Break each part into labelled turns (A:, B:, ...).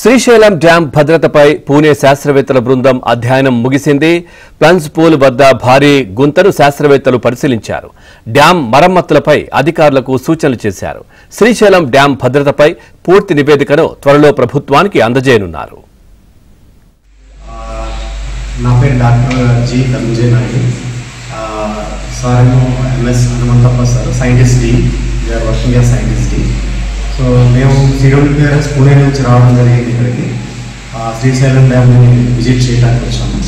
A: Srisailam dam భద్రతపై పూణే శాస్త్రవేత్తల బృందం అధ్యయనం ముగిసింది. ప్లంజ్ పూల్ వద్ద భారీ గుంతను శాస్త్రవేత్తలు పరిశీలించారు. డ్యాం మరమ్మతులపై అధికారులకు సూచనలు చేశారు. శ్రీశైలం డ్యాం భద్రతపై పూర్తి నివేదికను త్వరలో ప్రభుత్వానికి అందజేయనున్నారు.
B: నా పేరు doctor G Dhananjay Naidu. Sir MS Hanumanthappa sir scientist D, we are working as scientist D. So మేము సిడబ్ల్యూపీఆర్ఎస్ పూణే నుంచి రావడం జరిగింది. ఇక్కడికి శ్రీశైలం డ్యామ్ని విజిట్ చేయడానికి వచ్చాము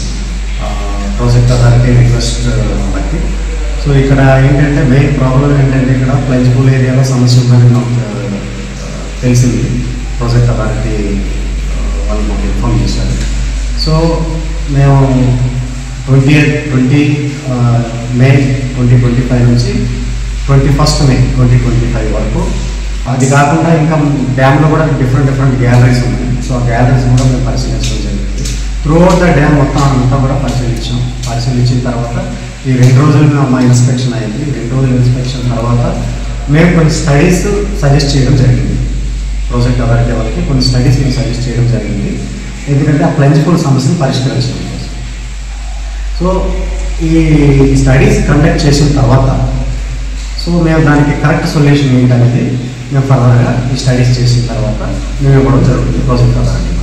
B: ప్రాజెక్ట్ అథారిటీ రిక్వెస్ట్ బట్టి. సో ఇక్కడ ఏంటంటే మెయిన్ ప్రాబ్లం ఏంటంటే ఇక్కడ ప్లంజ్ పూల్ ఏరియాలో సమస్య ఉందని మాకు తెలిసింది. ప్రాజెక్ట్ అథారిటీ వాళ్ళు మాకు ఇన్ఫార్మ్ చేశారు. సో మేము 20 మే 2025 నుంచి 21 మే 2025 వరకు, అది కాకుండా ఇంకా డ్యామ్లో కూడా డిఫరెంట్ గ్యాలరీస్ ఉన్నాయి. సో ఆ గ్యాలరీస్ కూడా మేము పరిశీలించడం జరిగింది. త్రూఅవుట్ ద డ్యామ్ మొత్తం అంతా కూడా పరిశీలించిన తర్వాత ఈ 2 రోజులు మా ఇన్స్పెక్షన్ అయింది. 2 రోజుల ఇన్స్పెక్షన్ తర్వాత మేము కొన్ని స్టడీస్ సజెస్ట్ చేయడం జరిగింది. ప్రాజెక్ట్ అథారిటీ వాళ్ళకి కొన్ని స్టడీస్ మేము సజెస్ట్ చేయడం జరిగింది. ఎందుకంటే ఆ ప్లంజ్ పూల్ సమస్యను పరిష్కరించడం కోసం. సో ఈ స్టడీస్ కండక్ట్ చేసిన తర్వాత సో మేము దానికి కరెక్ట్ సొల్యూషన్ ఏంటనేది మేము ఫర్దర్గా ఈ స్టడీస్ చేసిన తర్వాత మేము ఇవ్వడం జరుగుతుంది ప్రాజెక్ట్ అథారిటీ.